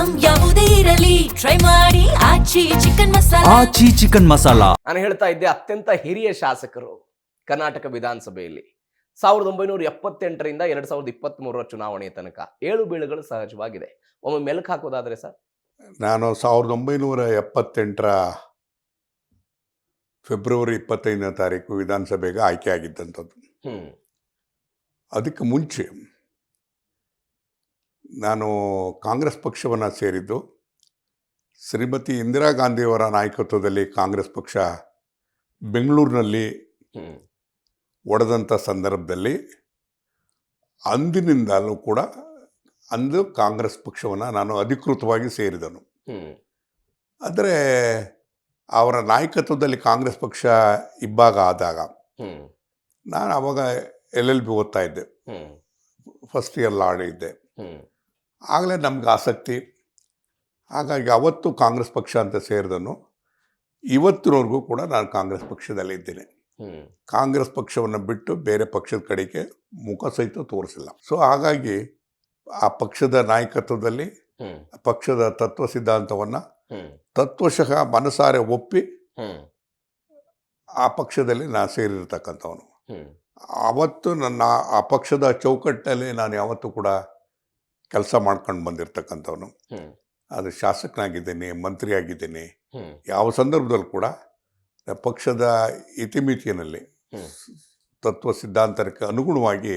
Item ಯಾವುದೇ ಇರಲಿ try ಮಾಡಿ ಆಚಿ ಚಿಕನ್ ಮಸಾಲಾ. ಆಚಿ ಚಿಕನ್ ಮಸಾಲಾ. ನಾನು ಹೇಳ್ತಾ ಇದ್ದೆ, ಅತ್ಯಂತ ಹಿರಿಯ ಶಾಸಕರು ಕರ್ನಾಟಕ ವಿಧಾನಸಭೆಯಲ್ಲಿ 1978ರಿಂದ 2023 ಚುನಾವಣೆಯ ತನಕ ಏಳು ಬೀಳುಗಳು ಸಹಜವಾಗಿದೆ. ಒಮ್ಮೆ ಮೆಲುಕು ಹಾಕೋದಾದ್ರೆ ಸರ್, ನಾನು 1978ರ ಫೆಬ್ರವರಿ 25ನೇ ತಾರೀಕು ವಿಧಾನಸಭೆಗೆ ಆಯ್ಕೆ ಆಗಿದ್ದಂಥದ್ದು. ಅದಕ್ಕೆ ಮುಂಚೆ ನಾನು ಕಾಂಗ್ರೆಸ್ ಪಕ್ಷವನ್ನು ಸೇರಿದ್ದು ಶ್ರೀಮತಿ ಇಂದಿರಾ ಗಾಂಧಿಯವರ ನಾಯಕತ್ವದಲ್ಲಿ ಕಾಂಗ್ರೆಸ್ ಪಕ್ಷ ಬೆಂಗಳೂರಿನಲ್ಲಿ ಒಡೆದಂಥ ಸಂದರ್ಭದಲ್ಲಿ ಅಂದಿನಿಂದಲೂ ಕೂಡ ಅಂದು ಕಾಂಗ್ರೆಸ್ ಪಕ್ಷವನ್ನು ನಾನು ಅಧಿಕೃತವಾಗಿ ಸೇರಿದನು. ಆದರೆ ಅವರ ನಾಯಕತ್ವದಲ್ಲಿ ಕಾಂಗ್ರೆಸ್ ಪಕ್ಷ ಇಬ್ಬಾಗ ಆದಾಗ ನಾನು ಆವಾಗ LLB ಓದ್ತಾ ಇದ್ದೆ, ಫಸ್ಟ್ ಇಯರ್ ಲಾ ಇದ್ದೆ. ಆಗಲೇ ನಮ್ಗೆ ಆಸಕ್ತಿ, ಹಾಗಾಗಿ ಅವತ್ತು ಕಾಂಗ್ರೆಸ್ ಪಕ್ಷ ಅಂತ ಸೇರಿದನು. ಇವತ್ತಿನವರೆಗೂ ಕೂಡ ನಾನು ಕಾಂಗ್ರೆಸ್ ಪಕ್ಷದಲ್ಲಿ ಇದ್ದೇನೆ. ಕಾಂಗ್ರೆಸ್ ಪಕ್ಷವನ್ನು ಬಿಟ್ಟು ಬೇರೆ ಪಕ್ಷದ ಕಡೆಗೆ ಮುಖ ಸಹಿತ ತೋರಿಸಿಲ್ಲ. ಸೊ ಹಾಗಾಗಿ ಆ ಪಕ್ಷದ ನಾಯಕತ್ವದಲ್ಲಿ ಪಕ್ಷದ ತತ್ವ ಸಿದ್ಧಾಂತವನ್ನು ತತ್ವಶಃ ಮನಸಾರೆ ಒಪ್ಪಿ ಆ ಪಕ್ಷದಲ್ಲಿ ನಾನು ಸೇರಿರ್ತಕ್ಕಂಥವನು. ಅವತ್ತು ನನ್ನ ಆ ಪಕ್ಷದ ಚೌಕಟ್ಟಿನಲ್ಲಿ ನಾನು ಯಾವತ್ತೂ ಕೂಡ ಕೆಲಸ ಮಾಡ್ಕೊಂಡು ಬಂದಿರತಕ್ಕಂಥವನು. ಅದು ಶಾಸಕನಾಗಿದ್ದೇನೆ, ಮಂತ್ರಿ ಆಗಿದ್ದೇನೆ. ಯಾವ ಸಂದರ್ಭದಲ್ಲೂ ಕೂಡ ಪಕ್ಷದ ಇತಿಮಿತಿಯಲ್ಲಿ ತತ್ವ ಸಿದ್ಧಾಂತಕ್ಕೆ ಅನುಗುಣವಾಗಿ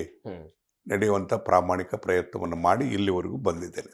ನಡೆಯುವಂಥ ಪ್ರಾಮಾಣಿಕ ಪ್ರಯತ್ನವನ್ನು ಮಾಡಿ ಇಲ್ಲಿವರೆಗೂ ಬಂದಿದ್ದೇನೆ.